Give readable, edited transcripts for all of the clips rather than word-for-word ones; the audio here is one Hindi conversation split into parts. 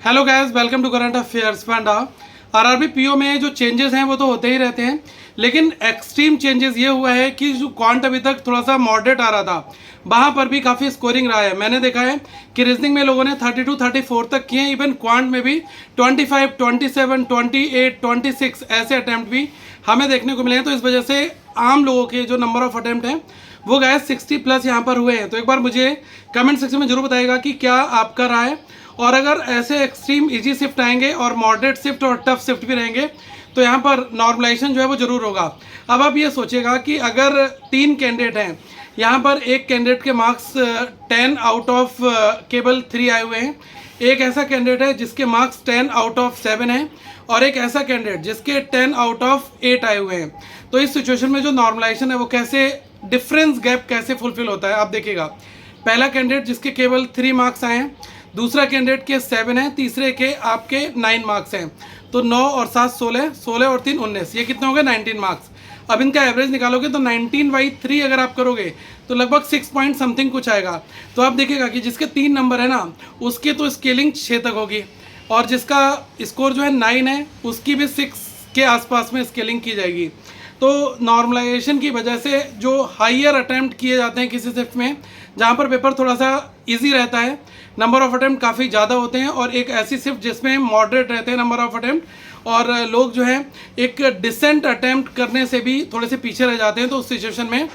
Hello guys, welcome to current affairs Panda. RRB PO में जो चेंजेस हैं वो तो होते ही रहते हैं, लेकिन एक्सट्रीम चेंजेस ये हुआ है कि जो क्वांट अभी तक थोड़ा सा मॉडरेट आ रहा था, वहाँ पर भी काफ़ी स्कोरिंग रहा है। मैंने देखा है कि रीजनिंग में लोगों ने 32 34 तक किए हैं, इवन क्वांट में भी 25 27 28 26 ऐसे अटैम्प्ट भी हमें देखने को मिले हैं। तो इस वजह से आम लोगों के जो नंबर ऑफ अटैम्प्ट हैं वो गैस 60 प्लस यहाँ पर हुए हैं। तो एक बार मुझे कमेंट सेक्शन में जरूर बताइएगा कि क्या आपका रहा है, और अगर ऐसे एक्सट्रीम इजी शिफ्ट आएंगे और मॉडरेट शिफ्ट और टफ शिफ्ट भी रहेंगे तो यहाँ पर नॉर्मलाइजेशन जो है वो जरूर होगा। अब आप ये सोचिएगा कि अगर 3 कैंडिडेट हैं, यहाँ पर एक कैंडिडेट के मार्क्स 10 आउट ऑफ केवल 3 आए हुए हैं, एक ऐसा कैंडिडेट है जिसके मार्क्स 10 आउट ऑफ 7 हैं, और एक ऐसा कैंडिडेट जिसके 10 आउट ऑफ 8 आए हुए हैं। तो इस सिचुएशन में जो नॉर्मलाइजेशन है वो कैसे, डिफरेंस गैप कैसे फुलफिल होता है आप देखिएगा। पहला कैंडिडेट जिसके केवल 3 मार्क्स आए हैं, दूसरा कैंडिडेट के 7 हैं, तीसरे के आपके 9 मार्क्स हैं। तो 9 और 7 16, 16 और 3 19, ये कितने हो गए 19 मार्क्स। अब इनका एवरेज निकालोगे तो 19/3 अगर आप करोगे तो लगभग 6 पॉइंट समथिंग कुछ आएगा। तो आप देखिएगा कि जिसके 3 नंबर है ना, उसके तो स्केलिंग 6 तक होगी, और जिसका स्कोर जो है 9 है उसकी भी 6 के आसपास में स्केलिंग की जाएगी। तो नॉर्मलाइजेशन की वजह से जो हाइयर अटैम्प्ट किए जाते हैं किसी शिफ्ट में, जहाँ पर पेपर थोड़ा सा इजी रहता है, नंबर ऑफ अटैम्प्ट काफ़ी ज़्यादा होते हैं, और एक ऐसी शिफ्ट जिसमें मॉडरेट रहते हैं नंबर ऑफ अटैम्प्ट, और लोग जो है एक डिसेंट अटैम्प्ट करने से भी थोड़े से पीछे रह जाते हैं। तो उस सिचुएशन में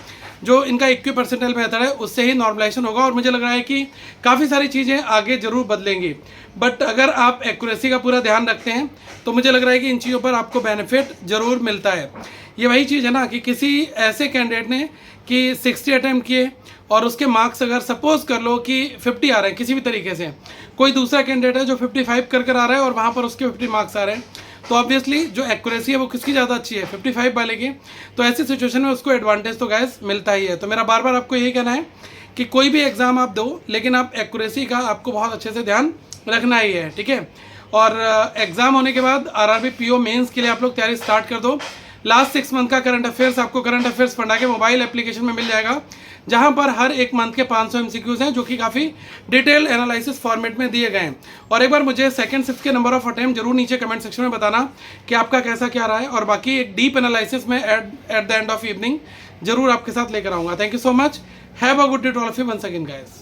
जो इनका इक्वी परसेंटाइल मेथड है उससे ही नॉर्मलाइजेशन होगा, और मुझे लग रहा है कि काफ़ी सारी चीज़ें आगे जरूर बदलेंगी। बट अगर आप एक्यूरेसी का पूरा ध्यान रखते हैं तो मुझे लग रहा है कि इन चीज़ों पर आपको बेनिफिट ज़रूर मिलता है। ये वही चीज़ है ना कि किसी ऐसे कैंडिडेट ने कि 60 अटैम्प्ट किए और उसके मार्क्स अगर सपोज कर लो कि 50 आ रहे हैं किसी भी तरीके से, कोई दूसरा कैंडिडेट है जो 55 कर आ रहा है और वहाँ पर उसके 50 मार्क्स आ रहे हैं, तो ऑब्वियसली जो एक्यूरेसी है वो किसकी ज़्यादा अच्छी है, 55 वाले की। तो ऐसी सिचुएशन में उसको एडवांटेज तो गैस मिलता ही है। तो मेरा बार बार आपको यही कहना है कि कोई भी एग्ज़ाम आप दो, लेकिन आप एक्यूरेसी का आपको बहुत अच्छे से ध्यान रखना ही है, ठीक है। और एग्ज़ाम होने के बाद आरआरबी पीओ मेंस के लिए आप लोग तैयारी स्टार्ट कर दो। लास्ट 6 मंथ का करंट अफेयर्स आपको करंट अफेयर्स पढ़ा के मोबाइल एप्लीकेशन में मिल जाएगा, जहां पर हर एक मंथ के 500 एमसीक्यूज हैं जो कि काफ़ी डिटेल एनालिसिस फॉर्मेट में दिए गए हैं। और एक बार मुझे सेकंड शिफ्ट के नंबर ऑफ अटेम्प्ट जरूर नीचे कमेंट सेक्शन में बताना कि आपका कैसा क्या रहा है, और बाकी एक डीप एनालिसिस में at the end of evening जरूर आपके साथ लेकर आऊँगा। Thank you so much, have a good day to all of you once again guys.